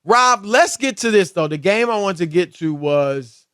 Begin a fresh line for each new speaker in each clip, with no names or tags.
Rob, let's get to this, though. The game I wanted to get to was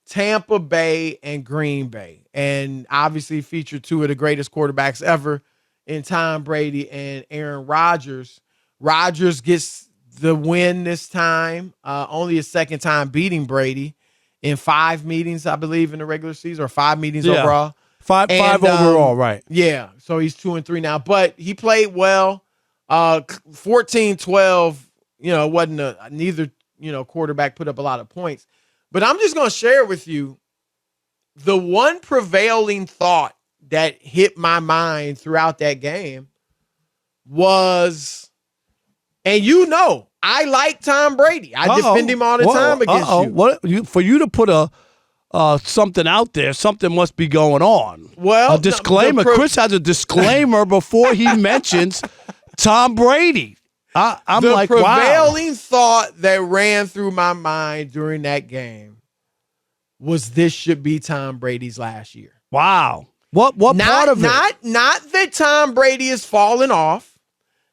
Tampa Bay and Green Bay, and obviously featured two of the greatest quarterbacks ever in Tom Brady and Aaron Rodgers. Rodgers gets the win this time, only his second time beating Brady in 5 meetings, I believe, in the regular season, or 5 meetings overall.
Five overall, right.
Yeah, so he's 2-3 now, but he played well. 14-12, wasn't neither, quarterback put up a lot of points. But I'm just going to share with you the one prevailing thought that hit my mind throughout that game was, and I like Tom Brady. I defend him all the time against you.
What, for you to put something out there, something must be going on.
Well,
a disclaimer. Chris has a disclaimer before he mentions Tom Brady. I'm like, wow.
The prevailing thought that ran through my mind during that game was this should be Tom Brady's last year.
Wow. What part of it?
Not that Tom Brady is falling off.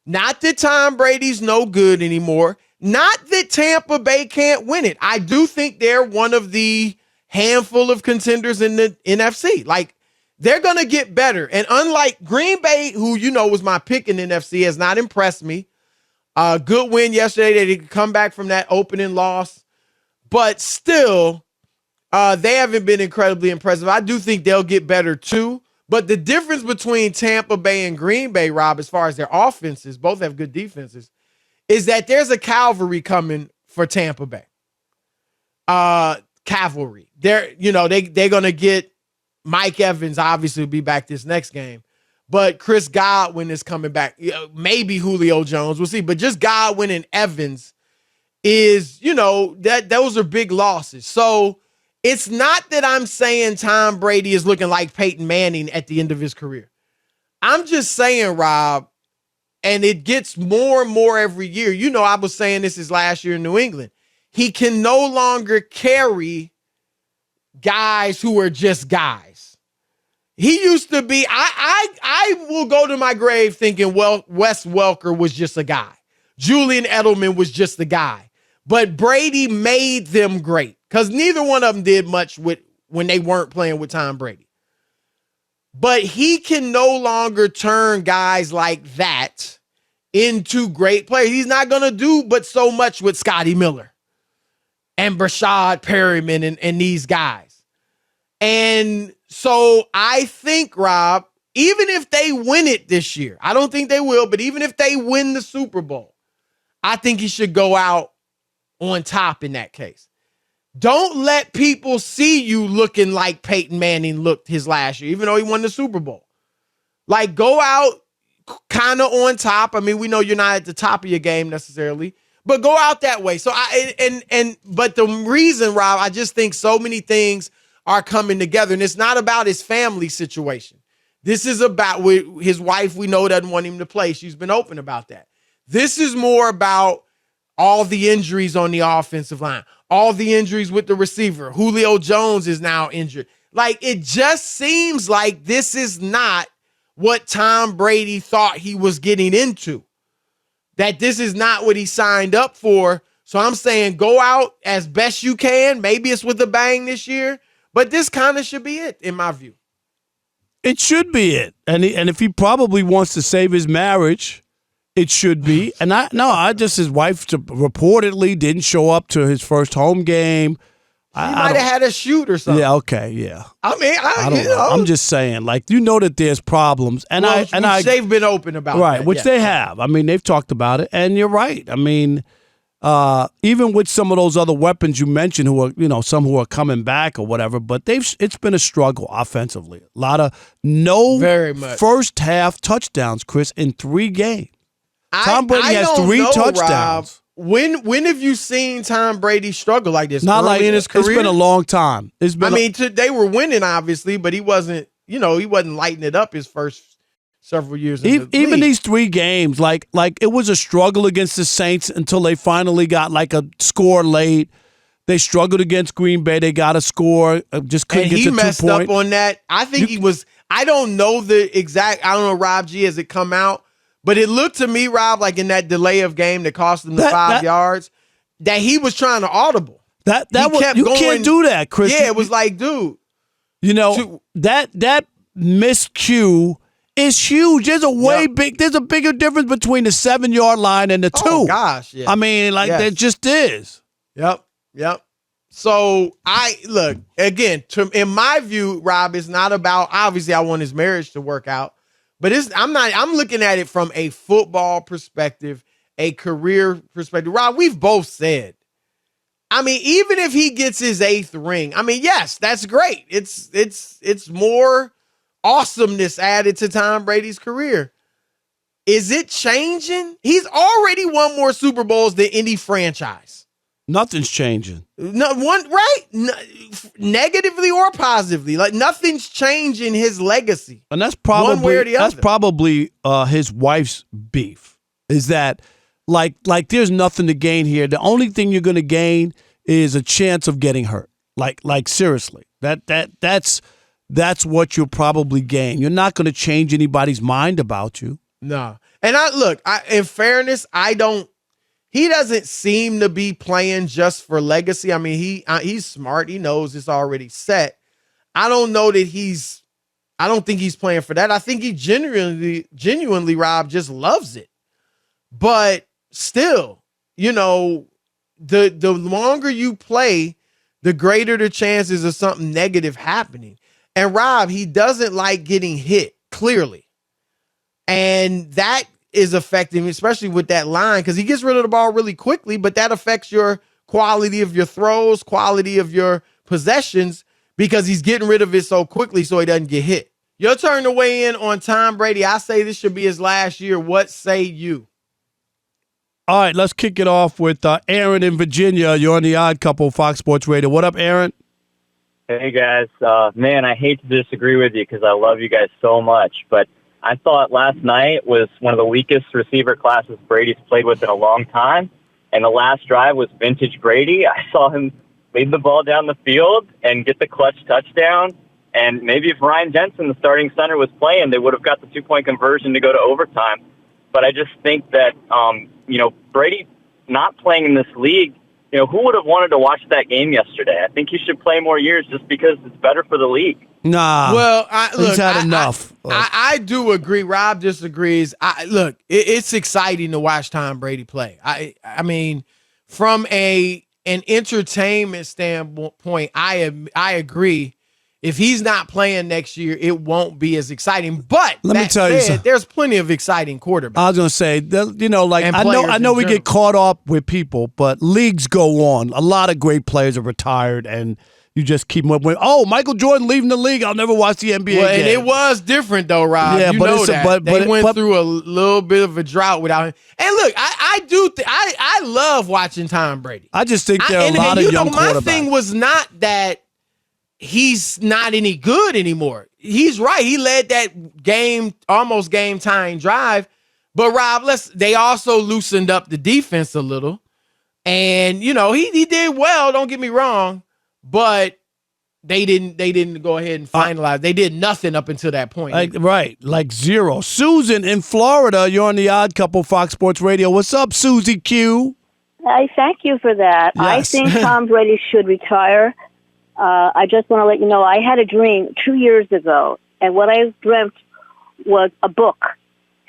Not that Tom Brady's no good anymore. Not that Tampa Bay can't win it. I do think they're one of the handful of contenders in the NFC. Like, they're going to get better. And unlike Green Bay, who, was my pick in the NFC, has not impressed me. Good win yesterday. They could come back from that opening loss. But still, they haven't been incredibly impressive. I do think they'll get better too. But the difference between Tampa Bay and Green Bay, Rob, as far as their offenses, both have good defenses, is that there's a cavalry coming for Tampa Bay. Cavalry. They're going to get Mike Evans, obviously, will be back this next game. But Chris Godwin is coming back. Maybe Julio Jones. We'll see. But just Godwin and Evans is, those are big losses. So it's not that I'm saying Tom Brady is looking like Peyton Manning at the end of his career. I'm just saying, Rob, and it gets more and more every year. I was saying this is last year in New England. He can no longer carry guys who are just guys. He used to be, I will go to my grave thinking, well, Wes Welker was just a guy. Julian Edelman was just a guy. But Brady made them great because neither one of them did much when they weren't playing with Tom Brady. But he can no longer turn guys like that into great players. He's not going to do but so much with Scotty Miller and Brashad Perryman and these guys. And so I think, Rob, even if they win it this year, I don't think they will, but even if they win the Super Bowl, I think he should go out on top in that case. Don't let people see you looking like Peyton Manning looked his last year, even though he won the Super Bowl. Like, go out kind of on top. I mean, we know you're not at the top of your game necessarily, but go out that way. So but the reason, Rob, I just think so many things are coming together, and it's not about his family situation. This is about his wife. We know doesn't want him to play. She's been open about that. This is more about all the injuries on the offensive line, all the injuries with the receiver. Julio Jones is now injured. Like, it just seems like this is not what Tom Brady thought he was getting into, that this is not what he signed up for. So I'm saying go out as best you can. Maybe it's with a bang this year, but this kind of should be it, in my view.
It should be it. And if he probably wants to save his marriage, it should be. And his wife reportedly didn't show up to his first home game.
He might have had a shoot or something.
Yeah, okay, yeah.
I mean, I don't
know. I'm just saying, like, that there's problems. And
they've been open about that.
Right, which they have. I mean, they've talked about it. And you're right. I mean, even with some of those other weapons you mentioned who are, some who are coming back or whatever, but it's been a struggle offensively. A lot of
very much
first half touchdowns, Chris, in 3 games. Tom Brady has 3 touchdowns.
Rob, when have you seen Tom Brady struggle like this?
Not
early in his career?
It's been a long time.
They were winning, obviously, but he wasn't lighting it up his first several years.
Even these 3 games, like it was a struggle against the Saints until they finally got like a score late. They struggled against Green Bay. They got a score, just couldn't get to 2 points.
He messed up on that. I think he was. I don't know the exact. I don't know, Rob G, as it come out. But it looked to me, Rob, like in that delay of game that cost them the 5 yards, that he was trying to audible.
That you can't do that, Chris.
Yeah, it was like, dude.
You know, that miscue is huge. There's a bigger difference between the 7-yard line and the 2.
Oh gosh, yeah.
I mean, there just is.
Yep. So in my view, Rob, it's not about, obviously I want his marriage to work out, but I'm looking at it from a football perspective, a career perspective. Rob, we've both said, I mean, even if he gets his 8th ring, I mean, yes, that's great. It's more awesomeness added to Tom Brady's career. Is it changing? He's already won more Super Bowls than any franchise.
Nothing's changing.
Negatively or positively. Like, nothing's changing his legacy.
And that's probably
one way or the other.
His wife's beef. Is that like there's nothing to gain here. The only thing you're going to gain is a chance of getting hurt. Like seriously. That's what you'll probably gain. You're not going to change anybody's mind about you.
No. And in fairness, he doesn't seem to be playing just for legacy. I mean, he's smart. He knows it's already set. I don't think he's playing for that. I think he genuinely, Rob, just loves it. But still, the longer you play, the greater the chances of something negative happening. And Rob, he doesn't like getting hit, clearly. And that is affecting him, especially with that line, because he gets rid of the ball really quickly, but that affects your quality of your throws, quality of your possessions, because he's getting rid of it so quickly so he doesn't get hit. Your turn to weigh in on Tom Brady. I say this should be his last year. What say you?
All right, let's kick it off with Aaron in Virginia. You're on the Odd Couple, Fox Sports Radio. What up, Aaron?
Hey, guys. Man, I hate to disagree with you because I love you guys so much, but I thought last night was one of the weakest receiver classes Brady's played with in a long time, and the last drive was vintage Brady. I saw him lead the ball down the field and get the clutch touchdown, and maybe if Ryan Jensen, the starting center, was playing, they would have got the 2-point conversion to go to overtime. But I just think that, Brady not playing in this league, who would have wanted to watch that game yesterday? I think he should play more years just because it's better for the league.
Nah.
Well,
he's had enough.
I do agree. Rob disagrees. It's exciting to watch Tom Brady play. I mean, from an entertainment standpoint, I agree. If he's not playing next year, it won't be as exciting. But
let me tell you something.
There's plenty of exciting quarterbacks.
I was going to say, I know we get caught up with people, but leagues go on. A lot of great players are retired, and you just keep them up with, Michael Jordan leaving the league, I'll never watch the NBA again.
And it was different, though, Rob.
Yeah,
they went through a little bit of a drought without him. And look, I love watching Tom Brady.
I just think there are a lot of young quarterbacks.
My thing was not that he's not any good anymore. He's right. He led that almost game-tying drive. But, Rob, they also loosened up the defense a little. And, he did well, don't get me wrong. But they didn't go ahead and finalize. They did nothing up until that point.
Like zero. Susan in Florida, you're on the Odd Couple, Fox Sports Radio. What's up, Susie Q?
I thank you for that.
Yes.
I think Tom Brady should retire. I just want to let you know, I had a dream 2 years ago, and what I dreamt was a book.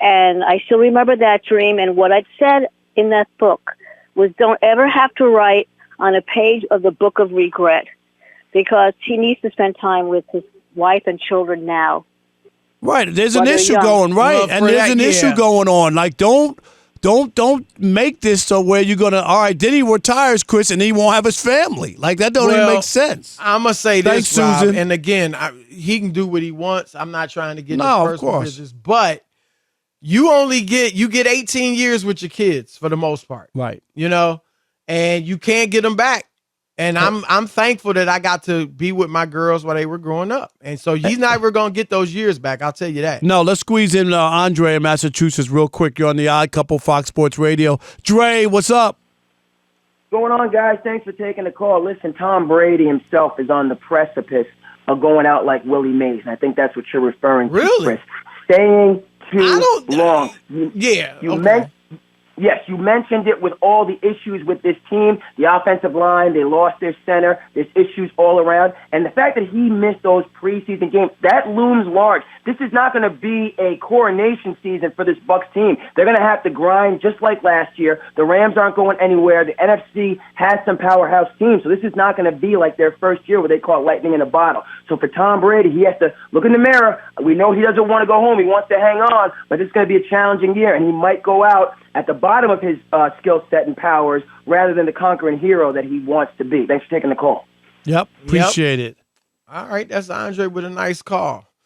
And I still remember that dream, and what I said in that book was don't ever have to write on a page of the book of regret, because he needs to spend time with his wife and children now.
Right. There's an issue going, right?
Well,
and there's an issue going on. Like, don't make this so where you're going to, all right, then he retires, Chris, and he won't have his family. Like, that don't even make sense.
I'm going to say
Thanks,
this, Rob,
Susan.
and again, he can do what he wants. I'm not trying to get into
of
personal
course.
business, but you get 18 years with your kids for the most part.
Right.
And you can't get them back. And I'm thankful that I got to be with my girls while they were growing up. And so he's never going to get those years back. I'll tell you that.
No, let's squeeze in Andre in Massachusetts real quick. You're on the Odd Couple, Fox Sports Radio. Dre, what's up?
What's going on, guys? Thanks for taking the call. Listen, Tom Brady himself is on the precipice of going out like Willie Mays. And I think that's what you're referring to,
Really?
Chris. Staying too long. Yes, you mentioned it with all the issues with this team, the offensive line, they lost their center, there's issues all around, and the fact that he missed those preseason games, that looms large. This is not going to be a coronation season for this Bucs team. They're going to have to grind just like last year. The Rams aren't going anywhere. The NFC has some powerhouse teams, so this is not going to be like their first year where they caught lightning in a bottle. So for Tom Brady, he has to look in the mirror. We know he doesn't want to go home. He wants to hang on, but it's going to be a challenging year, and he might go out at the bottom of his skill set and powers rather than the conquering hero that he wants to be. Thanks for taking the call.
Yep. Appreciate it.
All right, that's Andre with a nice call.